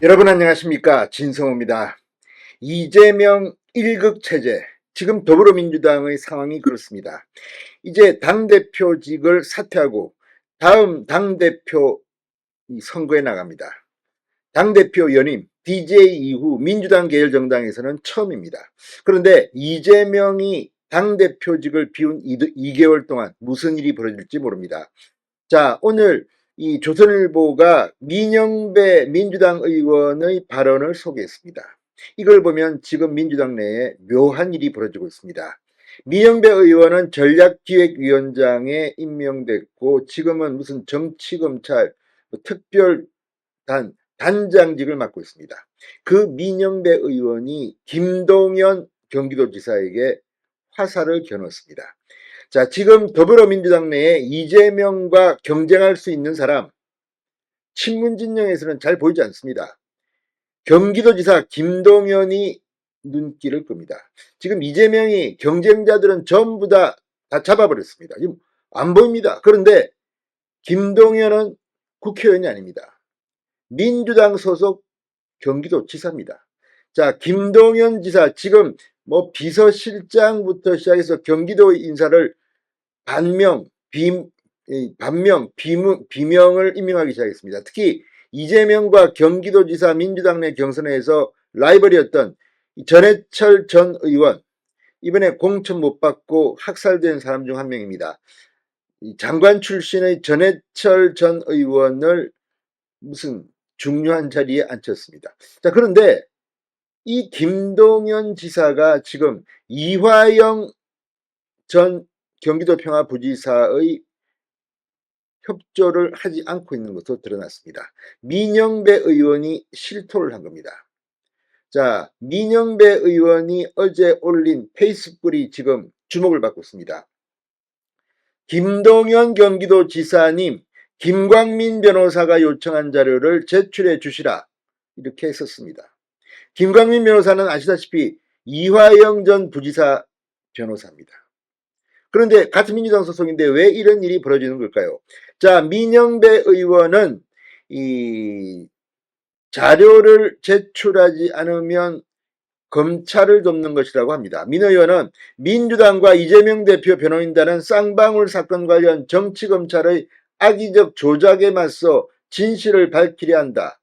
여러분 안녕하십니까, 진성호입니다. 이재명 1급 체제, 지금 더불어민주당의 상황이 그렇습니다. 이제 당대표직을 사퇴하고 다음 당대표 선거에 나갑니다. 당대표 연임 DJ 이후 민주당 계열 정당에서는 처음입니다. 그런데 이재명이 당대표직을 비운 2개월 동안 무슨 일이 벌어질지 모릅니다. 자, 오늘 이 조선일보가 민영배 민주당 의원의 발언을 소개했습니다. 이걸 보면 지금 민주당 내에 묘한 일이 벌어지고 있습니다. 민영배 의원은 전략기획위원장에 임명됐고 지금은 무슨 정치검찰 단장직을 맡고 있습니다. 그 민영배 의원이 김동연 경기도지사에게 화살을 겨눴습니다. 자, 지금 더불어민주당 내에 이재명과 경쟁할 수 있는 사람, 친문진영에서는 잘 보이지 않습니다. 경기도지사 김동연이 눈길을 끕니다. 지금 이재명이 경쟁자들은 전부 다 잡아버렸습니다. 지금 안 보입니다. 그런데 김동연은 국회의원이 아닙니다. 민주당 소속 경기도지사입니다. 자, 김동연 지사 지금 뭐 비서실장부터 시작해서 경기도 인사를 비명을 임명하기 시작했습니다. 특히 이재명과 경기도지사 민주당 내 경선에서 라이벌이었던 전해철 전 의원, 이번에 공천 못 받고 학살된 사람 중 한 명입니다. 장관 출신의 전해철 전 의원을 무슨 중요한 자리에 앉혔습니다. 자, 그런데 이 김동연 지사가 지금 이화영 전 경기도 평화부지사의 협조를 하지 않고 있는 것으로 드러났습니다. 민영배 의원이 실토를 한 겁니다. 자, 민영배 의원이 어제 올린 페이스북이 지금 주목을 받고 있습니다. 김동연 경기도지사님, 김광민 변호사가 요청한 자료를 제출해 주시라, 이렇게 했었습니다. 김광민 변호사는 아시다시피 이화영 전 부지사 변호사입니다. 그런데 같은 민주당 소속인데 왜 이런 일이 벌어지는 걸까요? 자, 민영배 의원은 이 자료를 제출하지 않으면 검찰을 돕는 것이라고 합니다. 민 의원은 민주당과 이재명 대표 변호인단은 쌍방울 사건 관련 정치검찰의 악의적 조작에 맞서 진실을 밝히려 한다.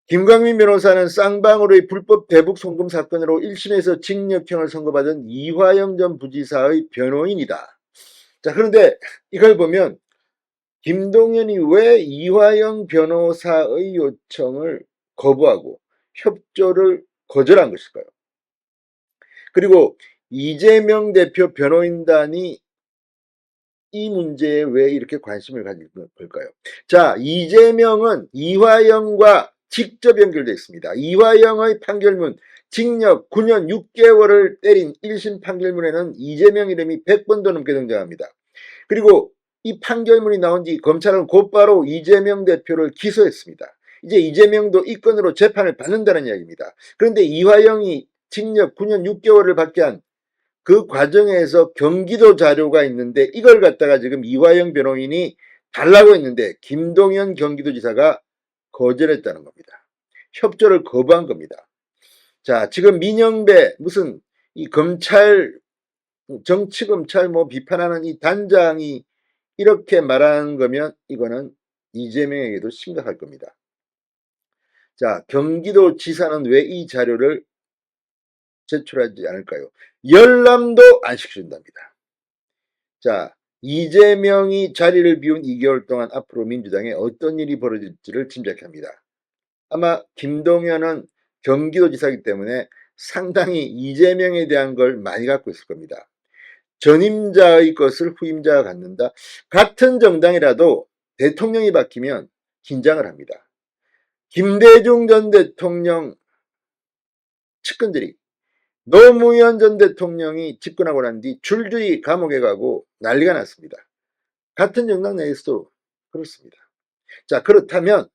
김광민 변호사는 쌍방울의 불법 대북 송금 사건으로 1심에서 징역형을 선고받은 이화영 전 부지사의 변호인이다. 자, 그런데 이걸 보면 김동연이 왜 이화영 변호사의 요청을 거부하고 협조를 거절한 것일까요? 그리고 이재명 대표 변호인단이 이 문제에 왜 이렇게 관심을 가진 걸까요? 자, 이재명은 이화영과 직접 연결되어 있습니다. 이화영의 판결문, 징역 9년 6개월을 때린 1심 판결문에는 이재명 이름이 100번도 넘게 등장합니다. 그리고 이 판결문이 나온 뒤 검찰은 곧바로 이재명 대표를 기소했습니다. 이제 이재명도 이 건으로 재판을 받는다는 이야기입니다. 그런데 이화영이 징역 9년 6개월을 받게 한 그 과정에서 경기도 자료가 있는데 이걸 갖다가 지금 이화영 변호인이 달라고 했는데 김동연 경기도지사가 거절했다는 겁니다. 협조를 거부한 겁니다. 자, 지금 민영배 무슨 이 검찰 정치검찰 비판하는 이 단장이 이렇게 말하는 거면 이거는 이재명에게도 심각할 겁니다. 자, 경기도지사는 왜 이 자료를 제출하지 않을까요? 열람도 안 시켜준답니다. 자, 이재명이 자리를 비운 2개월 동안 앞으로 민주당에 어떤 일이 벌어질지를 짐작합니다. 아마 김동연은 경기도지사이기 때문에 상당히 이재명에 대한 걸 많이 갖고 있을 겁니다. 전임자의 것을 후임자가 갖는다. 같은 정당이라도 대통령이 바뀌면 긴장을 합니다. 김대중 전 대통령 측근들이 노무현 전 대통령이 집권하고 난 뒤 줄줄이 감옥에 가고 난리가 났습니다. 같은 정당 내에서도 그렇습니다. 자, 그렇다면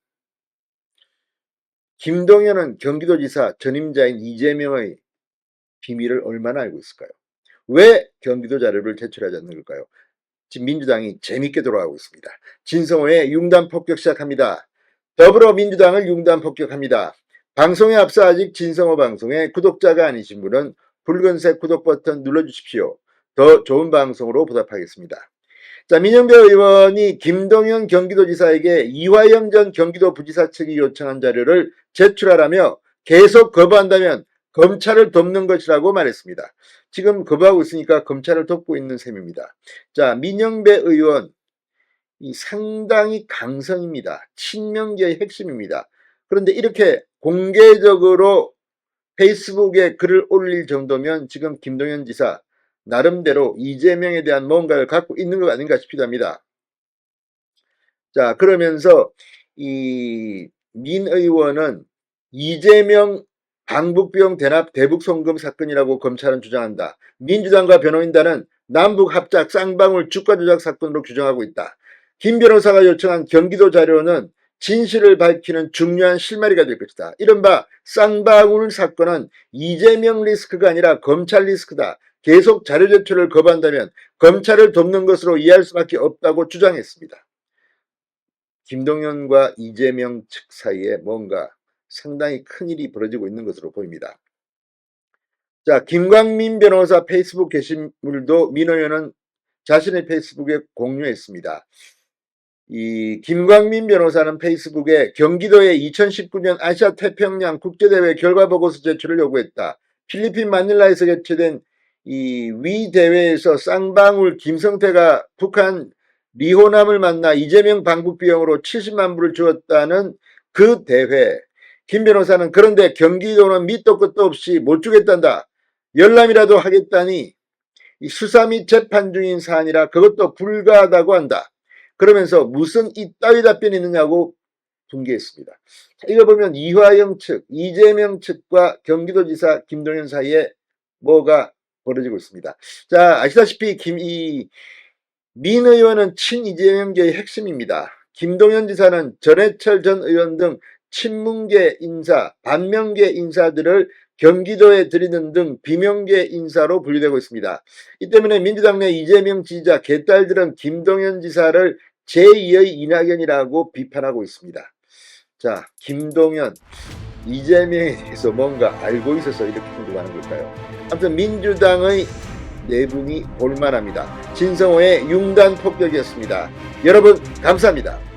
김동연은 경기도지사 전임자인 이재명의 비밀을 얼마나 알고 있을까요? 왜 경기도 자료를 제출하지 않는 걸까요? 지금 민주당이 재밌게 돌아가고 있습니다. 진성호의 융단 폭격 시작합니다. 더불어민주당을 융단 폭격합니다. 방송에 앞서 아직 진성호 방송의 구독자가 아니신 분은 붉은색 구독 버튼 눌러주십시오. 더 좋은 방송으로 보답하겠습니다. 자, 민영배 의원이 김동연 경기도지사에게 이화영 전 경기도 부지사 측이 요청한 자료를 제출하라며 계속 거부한다면 검찰을 돕는 것이라고 말했습니다. 지금 거부하고 있으니까 검찰을 돕고 있는 셈입니다. 자, 민영배 의원 이 상당히 강성입니다. 친명계의 핵심입니다. 그런데 이렇게 공개적으로 페이스북에 글을 올릴 정도면 지금 김동연 지사 나름대로 이재명에 대한 뭔가를 갖고 있는 것 아닌가 싶기도 합니다. 자, 그러면서 이 민 의원은 이재명 방북비용 대납 대북 송금 사건이라고 검찰은 주장한다. 민주당과 변호인단은 남북 합작 쌍방울 주가 조작 사건으로 규정하고 있다. 김 변호사가 요청한 경기도 자료는 진실을 밝히는 중요한 실마리가 될 것이다. 이른바 쌍방울 사건은 이재명 리스크가 아니라 검찰 리스크다. 계속 자료 제출을 거부한다면 검찰을 돕는 것으로 이해할 수밖에 없다고 주장했습니다. 김동연과 이재명 측 사이에 뭔가 상당히 큰 일이 벌어지고 있는 것으로 보입니다. 자, 김광민 변호사 페이스북 게시물도 민 의원은 자신의 페이스북에 공유했습니다. 이 김광민 변호사는 페이스북에 경기도의 2019년 아시아 태평양 국제대회 결과보고서 제출을 요구했다. 필리핀 마닐라에서 개최된 이 위 대회에서 쌍방울 김성태가 북한 리호남을 만나 이재명 방북 비용으로 70만 불을 주었다는 그 대회. 김 변호사는 그런데 경기도는 밑도 끝도 없이 못 주겠단다. 열람이라도 하겠다니 이 수사 및 재판 중인 사안이라 그것도 불가하다고 한다. 그러면서 무슨 이따위 답변이 있느냐고 분개했습니다. 이거 보면 이화영 측, 이재명 측과 경기도지사 김동연 사이에 뭐가 벌어지고 있습니다. 자, 아시다시피 민 의원은 친이재명계의 핵심입니다. 김동연 지사는 전해철 전 의원 등 친문계 인사, 반명계 인사들을 경기도에 들이는 등 비명계 인사로 분류되고 있습니다. 이 때문에 민주당 내 이재명 지지자 개딸들은 김동연 지사를 제2의 이낙연이라고 비판하고 있습니다. 자, 김동연, 이재명에 대해서 뭔가 알고 있어서 이렇게 행동하는 걸까요? 아무튼 민주당의 내분이 볼만합니다. 진성호의 융단 폭격이었습니다. 여러분 감사합니다.